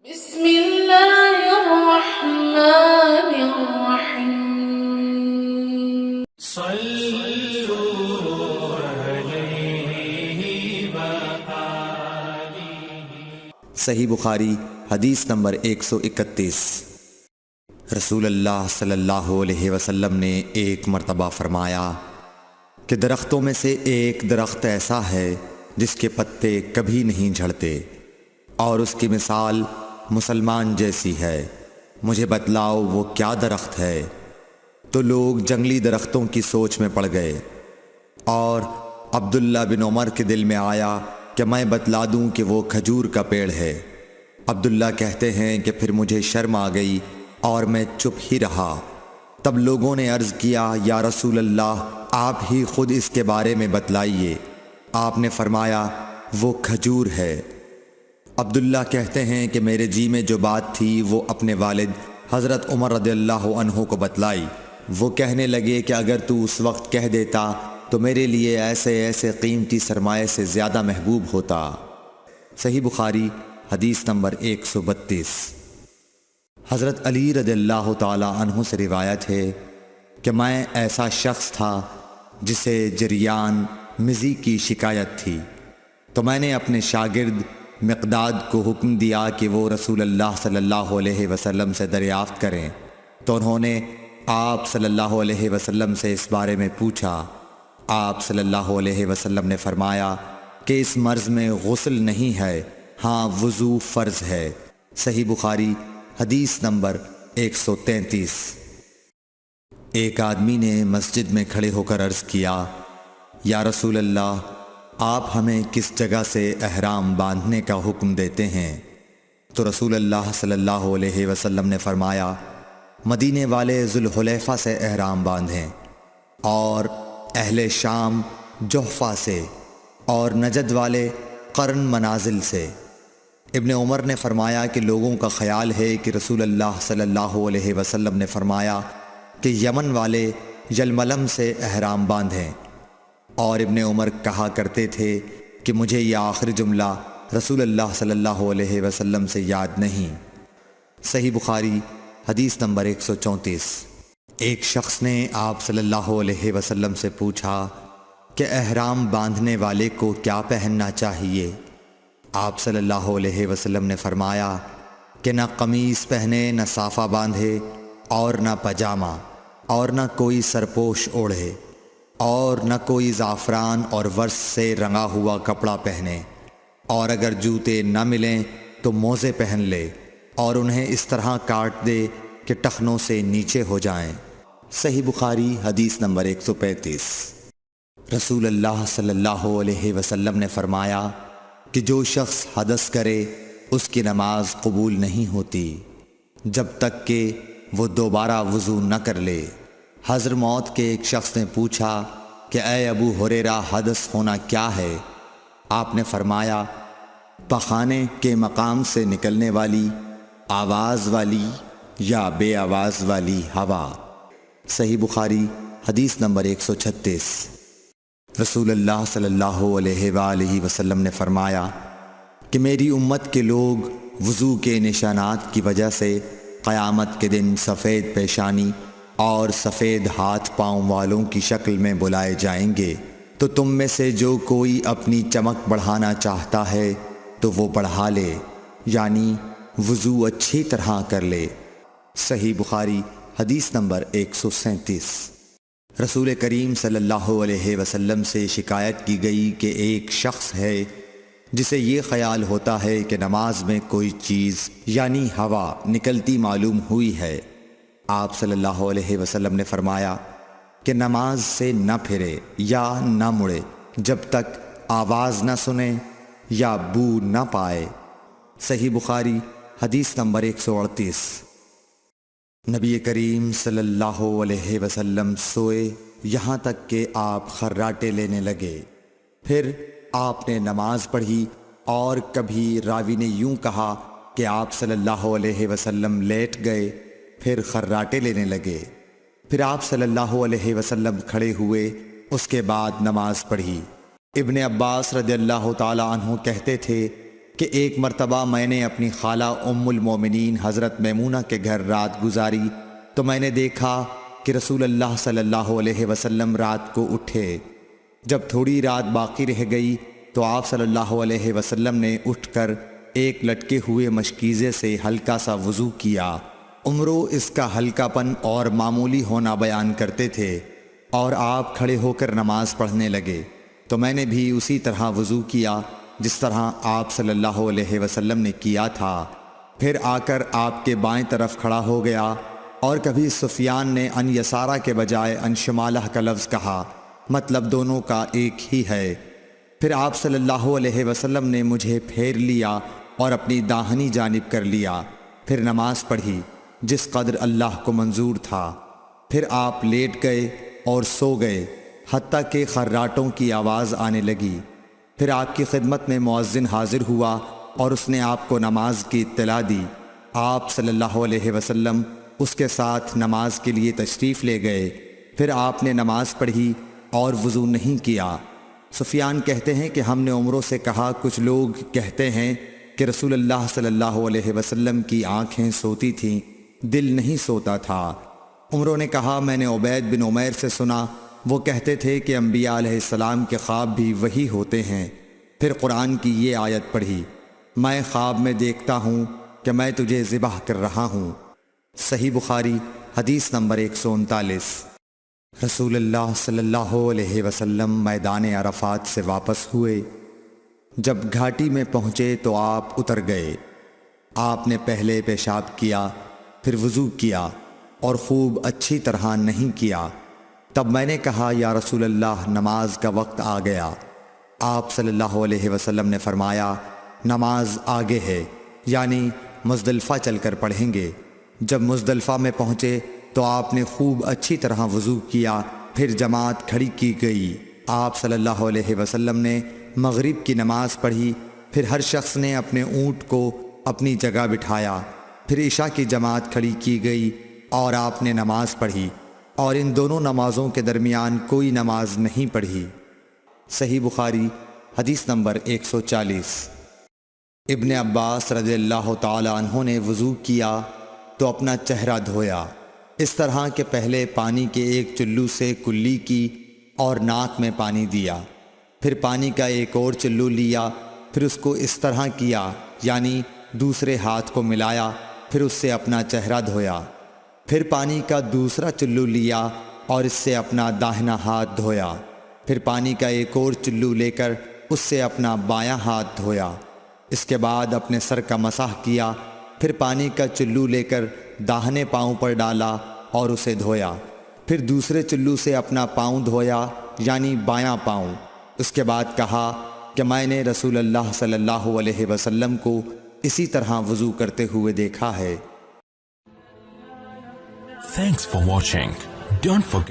بسم اللہ الرحمن الرحیم صلوا علیہ وآلہ۔ صحیح بخاری حدیث نمبر 131۔ رسول اللہ صلی اللہ علیہ وسلم نے ایک مرتبہ فرمایا کہ درختوں میں سے ایک درخت ایسا ہے جس کے پتے کبھی نہیں جھڑتے اور اس کی مثال مسلمان جیسی ہے، مجھے بتلاؤ وہ کیا درخت ہے؟ تو لوگ جنگلی درختوں کی سوچ میں پڑ گئے، اور عبداللہ بن عمر کے دل میں آیا کہ میں بتلا دوں کہ وہ کھجور کا پیڑ ہے۔ عبداللہ کہتے ہیں کہ پھر مجھے شرم آ گئی اور میں چپ ہی رہا۔ تب لوگوں نے عرض کیا، یا رسول اللہ آپ ہی خود اس کے بارے میں بتلائیے۔ آپ نے فرمایا وہ کھجور ہے۔ عبداللہ کہتے ہیں کہ میرے جی میں جو بات تھی وہ اپنے والد حضرت عمر رضی اللہ عنہ کو بتلائی۔ وہ کہنے لگے کہ اگر تو اس وقت کہہ دیتا تو میرے لیے ایسے ایسے قیمتی سرمایے سے زیادہ محبوب ہوتا۔ صحیح بخاری حدیث نمبر 132۔ حضرت علی رضی اللہ تعالی عنہ سے روایت ہے کہ میں ایسا شخص تھا جسے جریان مزی کی شکایت تھی، تو میں نے اپنے شاگرد مقداد کو حکم دیا کہ وہ رسول اللہ صلی اللہ علیہ وسلم سے دریافت کریں، تو انہوں نے آپ صلی اللہ علیہ وسلم سے اس بارے میں پوچھا۔ آپ صلی اللہ علیہ وسلم نے فرمایا کہ اس مرض میں غسل نہیں ہے، ہاں وضو فرض ہے۔ صحیح بخاری حدیث نمبر 133۔ ایک آدمی نے مسجد میں کھڑے ہو کر عرض کیا، یا رسول اللہ آپ ہمیں کس جگہ سے احرام باندھنے کا حکم دیتے ہیں؟ تو رسول اللہ صلی اللہ علیہ وسلم نے فرمایا، مدینے والے ذوالحلیفہ سے احرام باندھیں، اور اہل شام جحفہ سے، اور نجد والے قرن منازل سے۔ ابن عمر نے فرمایا کہ لوگوں کا خیال ہے کہ رسول اللہ صلی اللہ علیہ وسلم نے فرمایا کہ یمن والے یلملم سے احرام باندھیں، اور ابن عمر کہا کرتے تھے کہ مجھے یہ آخری جملہ رسول اللہ صلی اللہ علیہ وسلم سے یاد نہیں۔ صحیح بخاری حدیث نمبر 134۔ ایک شخص نے آپ صلی اللہ علیہ وسلم سے پوچھا کہ احرام باندھنے والے کو کیا پہننا چاہیے؟ آپ صلی اللہ علیہ وسلم نے فرمایا کہ نہ قمیص پہنے، نہ صافہ باندھے، اور نہ پاجامہ، اور نہ کوئی سرپوش اوڑھے، اور نہ کوئی زعفران اور ورس سے رنگا ہوا کپڑا پہنے، اور اگر جوتے نہ ملیں تو موزے پہن لے، اور انہیں اس طرح کاٹ دے کہ ٹخنوں سے نیچے ہو جائیں۔ صحیح بخاری حدیث نمبر 135۔ رسول اللہ صلی اللہ علیہ وسلم نے فرمایا کہ جو شخص حدث کرے اس کی نماز قبول نہیں ہوتی جب تک کہ وہ دوبارہ وضو نہ کر لے۔ حضرموت کے ایک شخص نے پوچھا کہ اے ابو ہریرہ حدث ہونا کیا ہے؟ آپ نے فرمایا پخانے کے مقام سے نکلنے والی آواز والی یا بے آواز والی ہوا۔ صحیح بخاری حدیث نمبر 136۔ رسول اللہ صلی اللہ علیہ وآلہ وسلم نے فرمایا کہ میری امت کے لوگ وضو کے نشانات کی وجہ سے قیامت کے دن سفید پیشانی اور سفید ہاتھ پاؤں والوں کی شکل میں بلائے جائیں گے، تو تم میں سے جو کوئی اپنی چمک بڑھانا چاہتا ہے تو وہ بڑھا لے، یعنی وضو اچھی طرح کر لے۔ صحیح بخاری حدیث نمبر 137۔ رسول کریم صلی اللہ علیہ وسلم سے شکایت کی گئی کہ ایک شخص ہے جسے یہ خیال ہوتا ہے کہ نماز میں کوئی چیز یعنی ہوا نکلتی معلوم ہوئی ہے۔ آپ صلی اللہ علیہ وسلم نے فرمایا کہ نماز سے نہ پھرے یا نہ مڑے جب تک آواز نہ سنے یا بو نہ پائے۔ صحیح بخاری حدیث نمبر 138۔ نبی کریم صلی اللہ علیہ وسلم سوئے یہاں تک کہ آپ خراٹے لینے لگے، پھر آپ نے نماز پڑھی، اور کبھی راوی نے یوں کہا کہ آپ صلی اللہ علیہ وسلم لیٹ گئے پھر خراٹے لینے لگے، پھر آپ صلی اللہ علیہ وسلم کھڑے ہوئے، اس کے بعد نماز پڑھی۔ ابن عباس رضی اللہ تعالی عنہ کہتے تھے کہ ایک مرتبہ میں نے اپنی خالہ ام المومنین حضرت میمونہ کے گھر رات گزاری تو میں نے دیکھا کہ رسول اللہ صلی اللہ علیہ وسلم رات کو اٹھے۔ جب تھوڑی رات باقی رہ گئی تو آپ صلی اللہ علیہ وسلم نے اٹھ کر ایک لٹکے ہوئے مشکیزے سے ہلکا سا وضو کیا۔ عمرو اس کا ہلکا پن اور معمولی ہونا بیان کرتے تھے، اور آپ کھڑے ہو کر نماز پڑھنے لگے تو میں نے بھی اسی طرح وضو کیا جس طرح آپ صلی اللہ علیہ وسلم نے کیا تھا۔ پھر آ کر آپ کے بائیں طرف کھڑا ہو گیا، اور کبھی سفیان نے ان یسارہ کے بجائے ان شمالہ کا لفظ کہا، مطلب دونوں کا ایک ہی ہے۔ پھر آپ صلی اللہ علیہ وسلم نے مجھے پھیر لیا اور اپنی داہنی جانب کر لیا، پھر نماز پڑھی جس قدر اللہ کو منظور تھا۔ پھر آپ لیٹ گئے اور سو گئے حتیٰ کہ خراٹوں کی آواز آنے لگی۔ پھر آپ کی خدمت میں مؤذن حاضر ہوا اور اس نے آپ کو نماز کی اطلاع دی۔ آپ صلی اللہ علیہ وسلم اس کے ساتھ نماز کے لیے تشریف لے گئے۔ پھر آپ نے نماز پڑھی اور وضو نہیں کیا۔ سفیان کہتے ہیں کہ ہم نے عمرو سے کہا، کچھ لوگ کہتے ہیں کہ رسول اللہ صلی اللہ علیہ وسلم کی آنکھیں سوتی تھیں، دل نہیں سوتا تھا۔ عمرو نے کہا، میں نے عبید بن عمیر سے سنا، وہ کہتے تھے کہ انبیاء علیہ السلام کے خواب بھی وہی ہوتے ہیں۔ پھر قرآن کی یہ آیت پڑھی، میں خواب میں دیکھتا ہوں کہ میں تجھے ذبح کر رہا ہوں۔ صحیح بخاری حدیث نمبر 139۔ رسول اللہ صلی اللہ علیہ وسلم میدان عرفات سے واپس ہوئے۔ جب گھاٹی میں پہنچے تو آپ اتر گئے۔ آپ نے پہلے پیشاب کیا، پھر وضو کیا اور خوب اچھی طرح نہیں کیا۔ تب میں نے کہا، یا رسول اللہ، نماز کا وقت آ گیا۔ آپ صلی اللہ علیہ وسلم نے فرمایا، نماز آگے ہے، یعنی مزدلفہ چل کر پڑھیں گے۔ جب مزدلفہ میں پہنچے تو آپ نے خوب اچھی طرح وضو کیا، پھر جماعت کھڑی کی گئی۔ آپ صلی اللہ علیہ وسلم نے مغرب کی نماز پڑھی، پھر ہر شخص نے اپنے اونٹ کو اپنی جگہ بٹھایا، پھر عشاء کی جماعت کھڑی کی گئی اور آپ نے نماز پڑھی، اور ان دونوں نمازوں کے درمیان کوئی نماز نہیں پڑھی۔ صحیح بخاری حدیث نمبر 140۔ ابن عباس رضی اللہ تعالی عنہ نے وضو کیا تو اپنا چہرہ دھویا، اس طرح کہ پہلے پانی کے ایک چلو سے کلی کی اور ناک میں پانی دیا، پھر پانی کا ایک اور چلو لیا، پھر اس کو اس طرح کیا، یعنی دوسرے ہاتھ کو ملایا، پھر اس سے اپنا چہرہ دھویا، پھر پانی کا دوسرا چلو لیا اور اس سے اپنا داہنا ہاتھ دھویا، پھر پانی کا ایک اور چلو لے کر اس سے اپنا بایاں ہاتھ دھویا، اس کے بعد اپنے سر کا مسح کیا، پھر پانی کا چلو لے کر داہنے پاؤں پر ڈالا اور اسے دھویا، پھر دوسرے چلو سے اپنا پاؤں دھویا، یعنی بایاں پاؤں۔ اس کے بعد کہا کہ میں نے رسول اللہ صلی اللہ علیہ وسلم کو اسی طرح وضو کرتے ہوئے دیکھا ہے۔ Thanks for watching. Don't forget